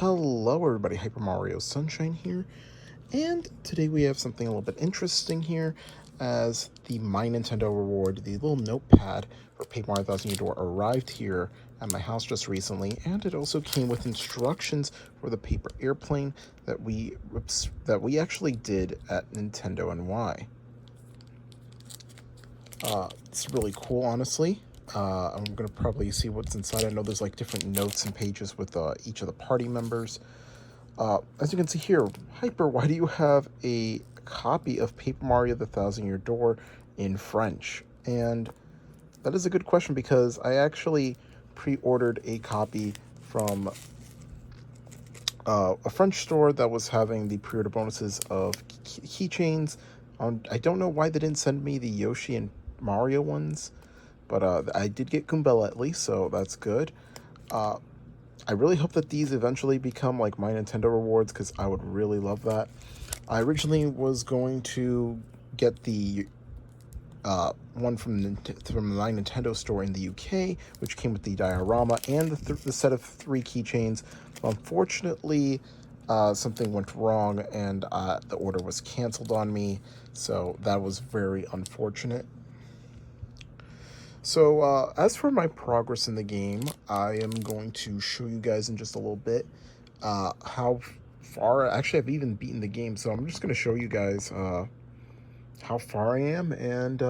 Hello everybody, Hyper Mario Sunshine here, and today we have something a little bit interesting here, as the MyNintendo Reward, the little notepad for Paper Mario Thousand Year Door arrived here at my house just recently, and it also came with instructions for the paper airplane that we actually did at Nintendo NY. It's really cool, honestly. I'm gonna probably see what's inside. I know there's like different notes and pages with each of the party members. As you can see here, Hyper, why do you have a copy of Paper Mario the Thousand Year Door in French? And that is a good question because I actually pre-ordered a copy from a French store that was having the pre-order bonuses of keychains. I don't know why they didn't send me the Yoshi and Mario ones, but I did get Goombella at least, so that's good. I really hope that these eventually become like MyNintendo Rewards, because I would really love that. I originally was going to get the one from the MyNintendo store in the UK, which came with the diorama and the set of 3 keychains. Unfortunately, something went wrong and the order was canceled on me, so that was very unfortunate. So, as for my progress in the game, I am going to show you guys in just a little bit how far. Actually, I've even beaten the game, so I'm just going to show you guys how far I am and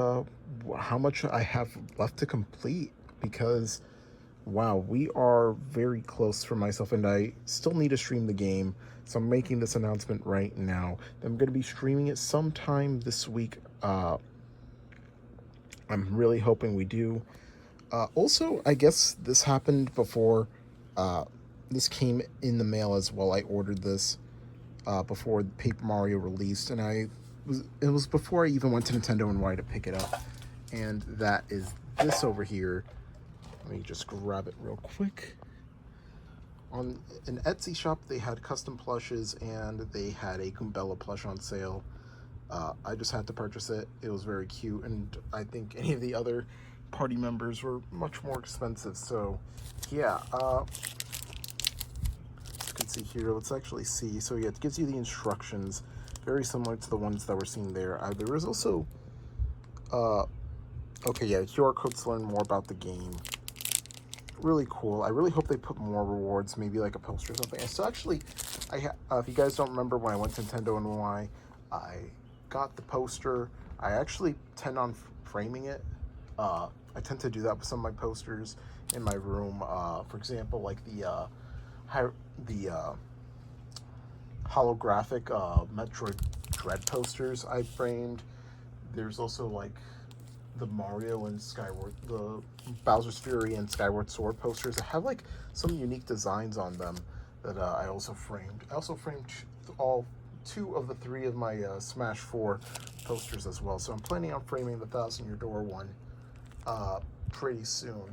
how much I have left to complete, because, wow, we are very close for myself, and I still need to stream the game, so I'm making this announcement right now. I'm going to be streaming it sometime this week. I'm really hoping we do. Also, I guess this happened before this came in the mail as well. I ordered this before Paper Mario released, and it was before I even went to Nintendo NY to pick it up. And that is this over here. Let me just grab it real quick. On an Etsy shop, they had custom plushes, and they had a Goombella plush on sale. I just had to purchase it. It was very cute, and I think any of the other party members were much more expensive. So, yeah. You can see here. Let's actually see. So, yeah, it gives you the instructions, very similar to the ones that we're seeing there. There is also, okay, yeah, QR codes to learn more about the game. Really cool. I really hope they put more rewards, maybe like a poster or something. So actually, if you guys don't remember, when I went to Nintendo NY, I got the poster. I actually tend on framing it. I tend to do that with some of my posters in my room. For example, like the holographic Metroid Dread posters I framed. There's also like the Mario and the Bowser's Fury and Skyward Sword posters that have like some unique designs on them that I also framed. I also framed all 2 of the 3 of my Smash 4 posters as well. So I'm planning on framing the Thousand Year Door one pretty soon.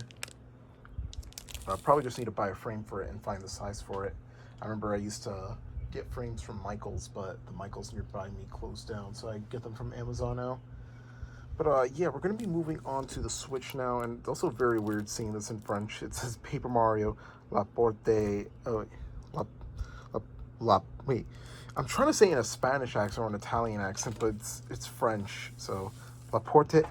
I probably just need to buy a frame for it and find the size for it. I remember I used to get frames from Michaels, but the Michaels nearby me closed down, so I get them from Amazon now. But yeah, we're going to be moving on to the Switch now, and it's also very weird seeing this in French. It says Paper Mario La Porte... wait, I'm trying to say in a Spanish accent or an Italian accent, but it's French. So, La Porte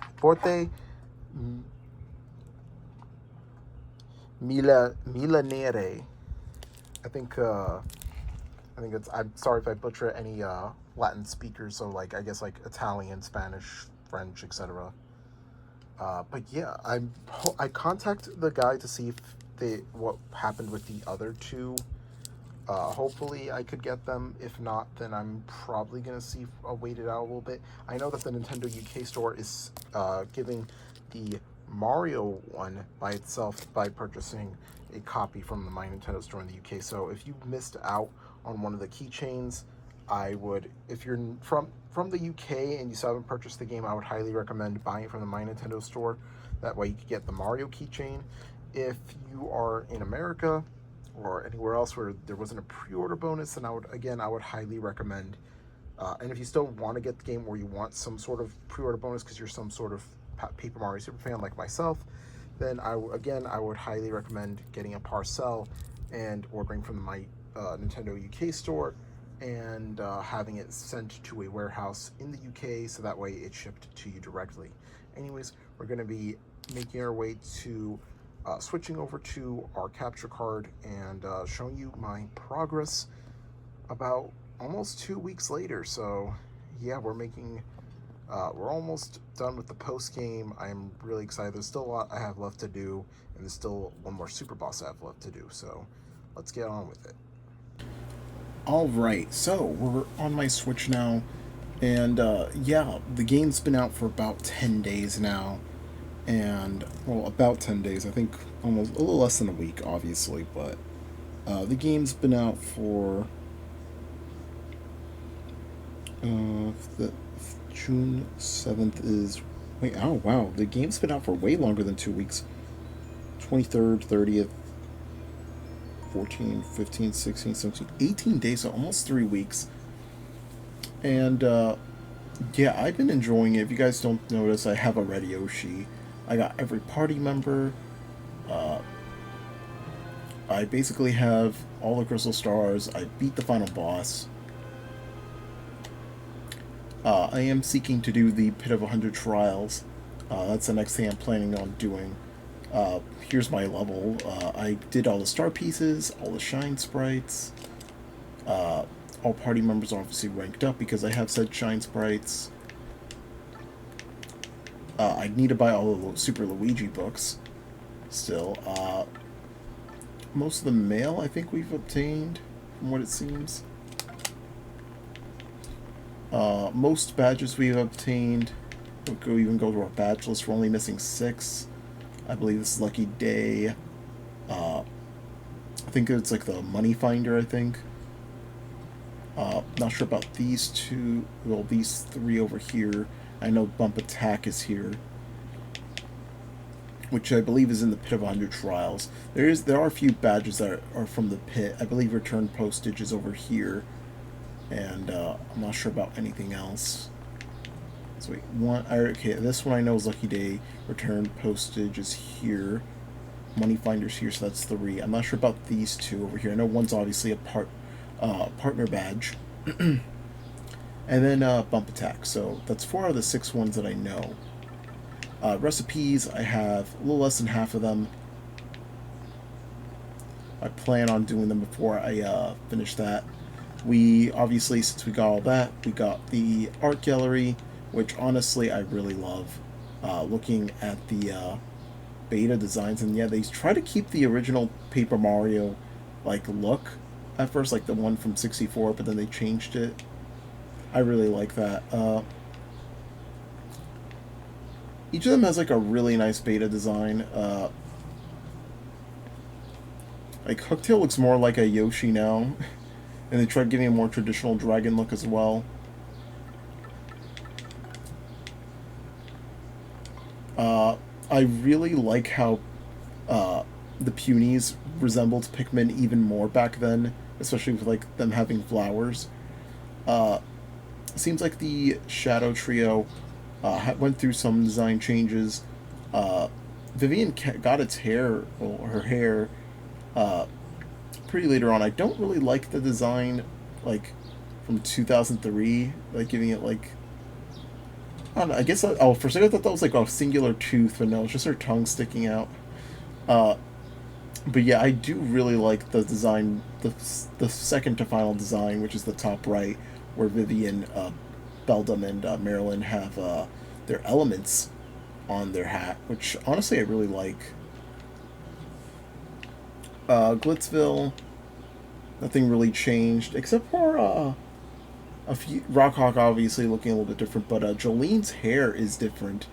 Milanere. I think it's. I'm sorry if I butcher any Latin speakers. So like, I guess like Italian, Spanish, French, etc. But yeah, I contacted the guy to see if what happened with the other 2. Hopefully I could get them. If not, then I'm probably gonna wait it out a little bit. I know that the Nintendo UK store is giving the Mario one by itself by purchasing a copy from the MyNintendo store in the UK. So if you missed out on one of the keychains, I would, if you're from the UK and you still haven't purchased the game, I would highly recommend buying it from the MyNintendo store. That way you could get the Mario keychain. If you are in America or anywhere else where there wasn't a pre-order bonus, then I would highly recommend. And if you still want to get the game, or you want some sort of pre-order bonus because you're some sort of Paper Mario super fan like myself, then I would highly recommend getting a parcel and ordering from the Nintendo UK store and having it sent to a warehouse in the UK so that way it's shipped to you directly. Anyways, we're going to be making our way to switching over to our capture card and showing you my progress about almost 2 weeks later. So, yeah, we're almost done with the post game. I'm really excited. There's still a lot I have left to do, and there's still one more super boss I have left to do. So, let's get on with it. All right, so we're on my Switch now, and yeah, the game's been out for about 10 days now, and well, about 10 days. I think almost a little less than a week, obviously, but the game's been out for the June 7th is. Wait, oh wow, the game's been out for way longer than 2 weeks. 23rd, 30th, 14, 15, 16, 17, 18 days, so almost 3 weeks. And yeah, I've been enjoying it. If you guys don't notice, I have a Red Yoshi. I got every party member. Uh, I basically have all the crystal stars. I beat the final boss. I am seeking to do the Pit of 100 Trials. That's the next thing I'm planning on doing. Here's my level. I did all the star pieces, all the shine sprites. All party members are obviously ranked up because I have said shine sprites. I need to buy all the Super Luigi books still. Most of the mail I think we've obtained, from what it seems. Most badges we've obtained. We'll even go to our badge list. We're only missing 6. I believe this is Lucky Day. I think it's like the Money Finder, I think. Not sure about these two. Well, these 3 over here. I know Bump Attack is here, which I believe is in the Pit of 100 Trials. There are a few badges that are from the pit. I believe Return Postage is over here, and I'm not sure about anything else. So wait, okay, this one I know is Lucky Day. Return Postage is here. Money Finder's here, so that's 3. I'm not sure about these 2 over here. I know one's obviously a partner badge. And then Bump Attack. So that's 4 out of the 6 ones that I know. Recipes, I have a little less than half of them. I plan on doing them before I finish that. We, obviously, since we got all that, we got the art gallery, which honestly I really love. Looking at the beta designs, and yeah, they try to keep the original Paper Mario like look at first, like the one from 64, but then they changed it. I really like that. Each of them has like a really nice beta design. Like Hooktail looks more like a Yoshi now, and they tried giving a more traditional dragon look as well. I really like how the Punies resembled Pikmin even more back then, especially with like them having flowers. Seems like the Shadow Trio went through some design changes. Vivian got its hair, or her hair, pretty later on. I don't really like the design, like, from 2003, like, giving it, like, I don't know, I guess, oh, for a second I thought that was, like, a singular tooth, but no, it's just her tongue sticking out. But yeah, I do really like the design, the second to final design, which is the top right, where Vivian, Beldam, and Marilyn have their elements on their hat, which honestly I really like. Glitzville, nothing really changed, except for a few. Rockhawk obviously looking a little bit different, but Jolene's hair is different.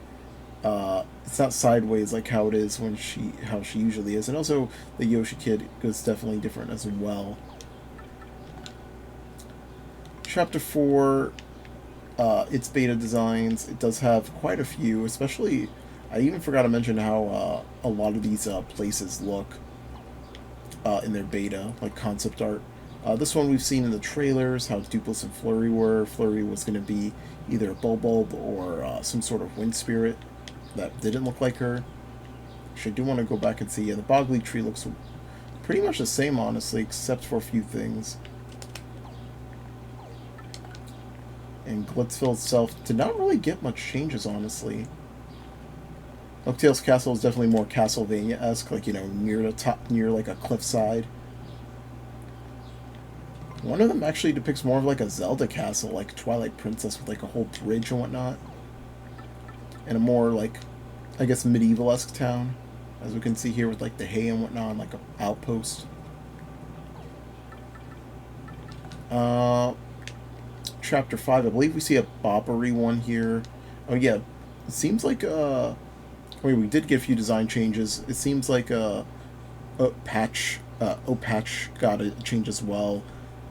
It's not sideways like how it is how she usually is, and also the Yoshi Kid is definitely different as well. Chapter 4, its beta designs. It does have quite a few, especially, I even forgot to mention how a lot of these places look in their beta, like concept art. This one we've seen in the trailers, how Dupless and Flurry were. Flurry was going to be either a Bulbulb or some sort of wind spirit that didn't look like her. Actually, I do want to go back and see. Yeah, the Boggly Tree looks pretty much the same, honestly, except for a few things. And Glitzville itself did not really get much changes, honestly. Oaktail's castle is definitely more Castlevania-esque, like, you know, near the top, near like a cliffside. One of them actually depicts more of like a Zelda castle, like Twilight Princess, with like a whole bridge and whatnot. And a more like, I guess, medieval-esque town, as we can see here with like the hay and whatnot, like an outpost. Uh, Chapter 5, I believe we see a Bobbery one here. Oh yeah, it seems like wait, we did get a few design changes. It seems like Patch got a change as well.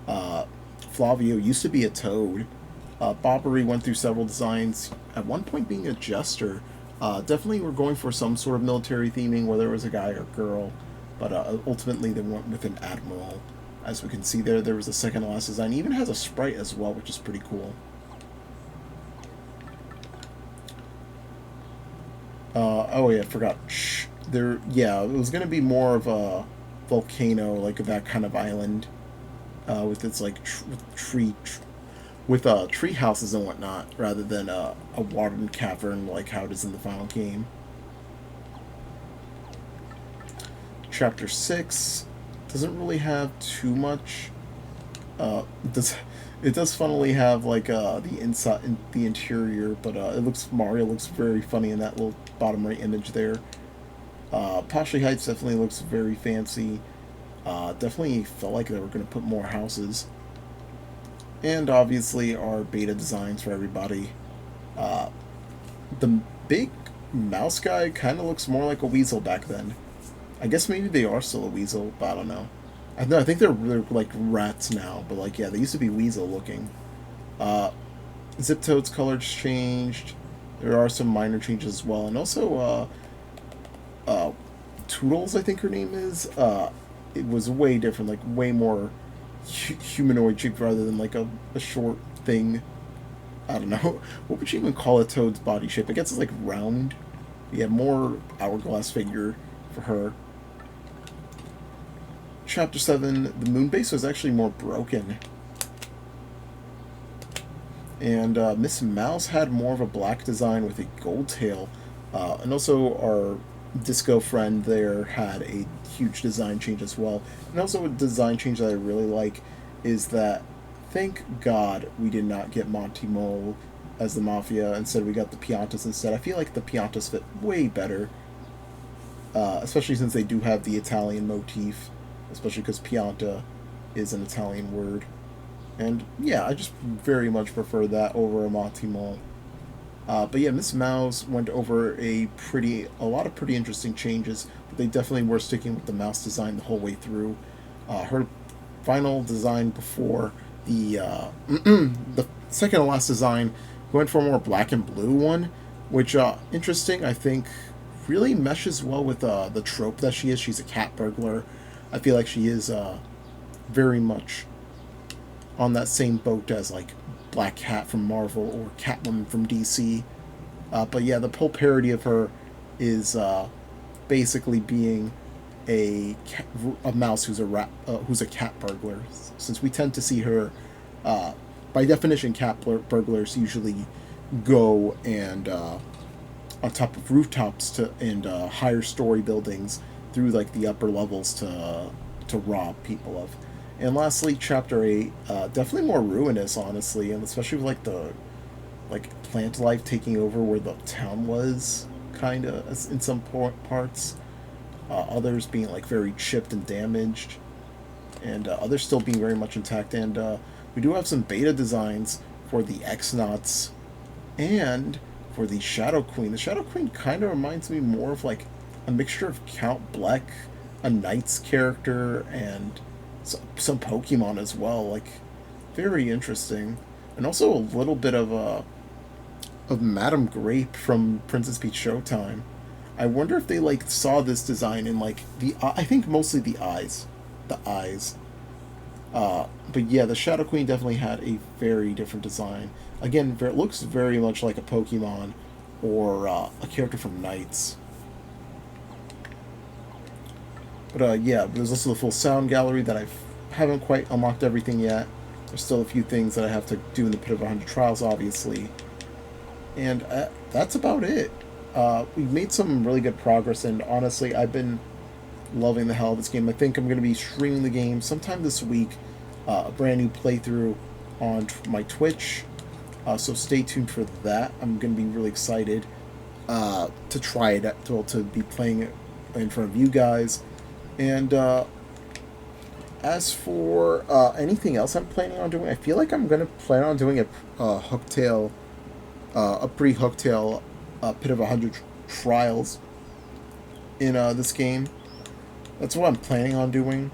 Uh, Flavio used to be a toad. Bobbery went through several designs. At one point, being a jester. Definitely, we're going for some sort of military theming, whether it was a guy or girl. But ultimately, they went with an admiral. As we can see there was a second to last design. It even has a sprite as well, which is pretty cool. Oh yeah, I forgot. Yeah, it was gonna be more of a volcano, like that kind of island, with its like with tree houses and whatnot, rather than a watered cavern like how it is in the final game. Chapter 6 doesn't really have too much. It does funnily have like the inside, the interior, but Mario looks very funny in that little bottom right image there. Pashley Heights definitely looks very fancy. Definitely felt like they were going to put more houses. And obviously our beta designs for everybody. Uh, the big mouse guy kind of looks more like a weasel back then. I guess maybe they are still a weasel, but I don't know. I think they're like rats now, but like yeah, they used to be weasel looking. Uh, Zip Toad's colors changed. There are some minor changes as well, and also Toodles, I think her name is. It was way different, like way more humanoid shape rather than like a short thing. I don't know. What would you even call a Toad's body shape? I guess it's like round. Yeah, more hourglass figure for her. Chapter 7, the moon base was actually more broken. And Miss Mouse had more of a black design with a gold tail. And also our disco friend there had a huge design change as well. And also a design change that I really like is that, thank God we did not get Monty Mole as the Mafia. Instead we got the Piantas instead. I feel like the Piantas fit way better. Especially since they do have the Italian motif. Especially because Pianta is an Italian word. And yeah, I just very much prefer that over a Monty Mole. But yeah, Miss Mouse went over a lot of pretty interesting changes, but they definitely were sticking with the mouse design the whole way through. Her final design before the the second to last design went for a more black and blue one, which interesting. I think really meshes well with the trope that she is. She's a cat burglar. I feel like she is very much on that same boat as like Black Cat from Marvel or Catwoman from DC. But yeah, the whole parody of her is basically being a mouse who's a cat burglar. Since we tend to see her, by definition, cat burglars usually go and on top of rooftops and higher story buildings through like the upper levels to rob people of. And lastly, Chapter 8, definitely more ruinous, honestly, and especially with like the plant life taking over where the town was, kind of in some parts. Others being like very chipped and damaged, and others still being very much intact. And we do have some beta designs for the X-Nauts and for the Shadow Queen. The Shadow Queen kind of reminds me more of like a mixture of Count Bleck, a Knight's character, and some Pokemon as well. Like, very interesting, and also a little bit of Madame Grape from Princess Peach Showtime. I wonder if they like saw this design in like I think mostly the eyes. But yeah, the Shadow Queen definitely had a very different design. Again, it looks very much like a Pokemon or a character from Knights. But yeah, there's also the full sound gallery that I haven't quite unlocked everything yet. There's still a few things that I have to do in the Pit of 100 Trials, obviously. And that's about it. We've made some really good progress, and honestly, I've been loving the hell of this game. I think I'm going to be streaming the game sometime this week, a brand new playthrough on my Twitch. So stay tuned for that. I'm going to be really excited to try it, to be playing it in front of you guys. And as for anything else I'm planning on doing, I feel like I'm going to plan on doing a Hooktail, a pre-Hooktail Pit of 100 Trials in this game. That's what I'm planning on doing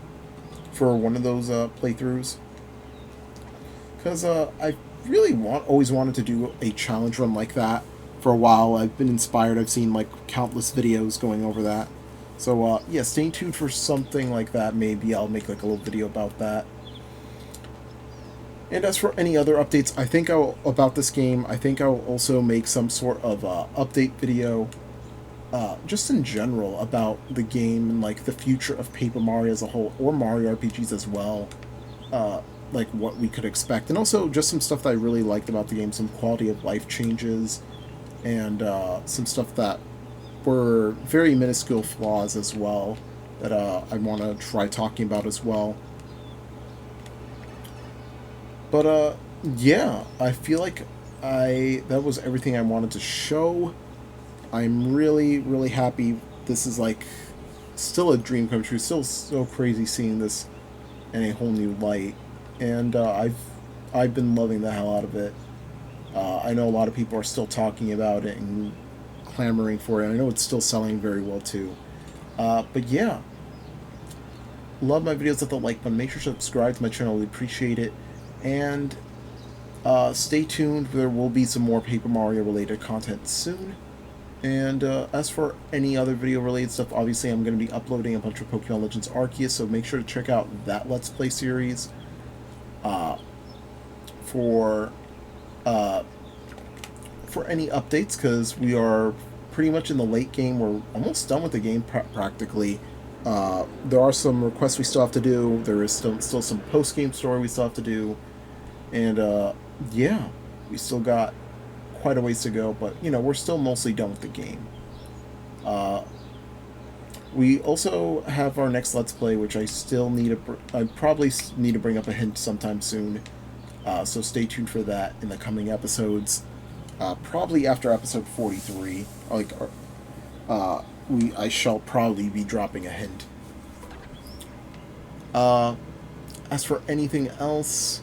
for one of those playthroughs. Because I really always wanted to do a challenge run like that for a while. I've been inspired. I've seen like countless videos going over that. So yeah, stay tuned for something like that. Maybe I'll make like a little video about that. And as for any other updates, I think about this game, I think I'll also make some sort of update video, just in general about the game and like the future of Paper Mario as a whole, or Mario RPGs as well. Like what we could expect, and also just some stuff that I really liked about the game, some quality of life changes, and some stuff that were very minuscule flaws as well that I want to try talking about as well. But yeah, I feel like that was everything I wanted to show. I'm really, really happy. This is like still a dream come true. Still so crazy seeing this in a whole new light, and I've been loving the hell out of it. I know a lot of people are still talking about it and clamoring for it. I know it's still selling very well too. But yeah, love my videos. Hit the like button. Make sure to subscribe to my channel. We appreciate it. And stay tuned. There will be some more Paper Mario related content soon. And as for any other video related stuff, obviously I'm going to be uploading a bunch of Pokemon Legends Arceus, so make sure to check out that Let's Play series for any updates, because we are pretty much in the late game. We're almost done with the game practically. There are some requests we still have to do. There is still some post-game story we still have to do. And yeah, we still got quite a ways to go, but you know, we're still mostly done with the game. We also have our next Let's Play, which I probably need to bring up a hint sometime soon. So stay tuned for that in the coming episodes. Probably after episode 43, like I shall probably be dropping a hint. As for anything else,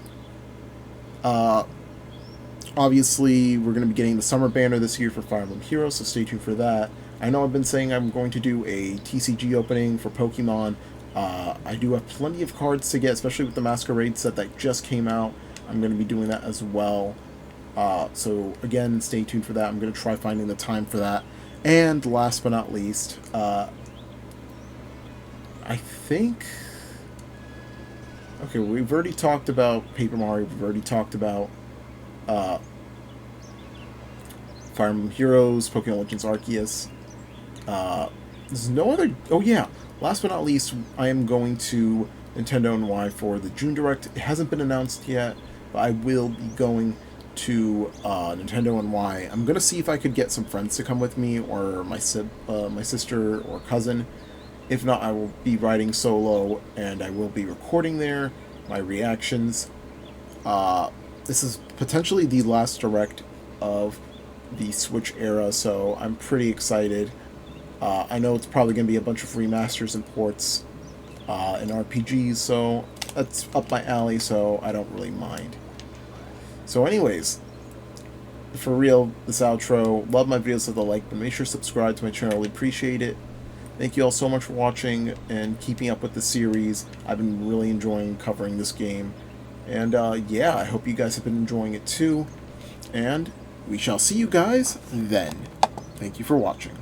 obviously we're going to be getting the summer banner this year for Fire Emblem Heroes, so stay tuned for that. I know I've been saying I'm going to do a TCG opening for Pokemon. I do have plenty of cards to get, especially with the Masquerade set that just came out. I'm going to be doing that as well. So again, stay tuned for that. I'm going to try finding the time for that. And last but not least, I think... Okay, we've already talked about Paper Mario. We've already talked about Fire Emblem Heroes, Pokemon Legends Arceus. There's no other... Oh yeah, last but not least, I am going to Nintendo NY for the June Direct. It hasn't been announced yet, but I will be going to Nintendo NY. I'm going to see if I could get some friends to come with me, or my sister or cousin. If not, I will be riding solo, and I will be recording there my reactions. This is potentially the last Direct of the Switch era, so I'm pretty excited. I know it's probably going to be a bunch of remasters and ports and RPGs, so that's up my alley, so I don't really mind. So anyways, for real, this outro. Love my videos, hit the like, but make sure to subscribe to my channel. We appreciate it. Thank you all so much for watching and keeping up with the series. I've been really enjoying covering this game. And yeah, I hope you guys have been enjoying it too. And we shall see you guys then. Thank you for watching.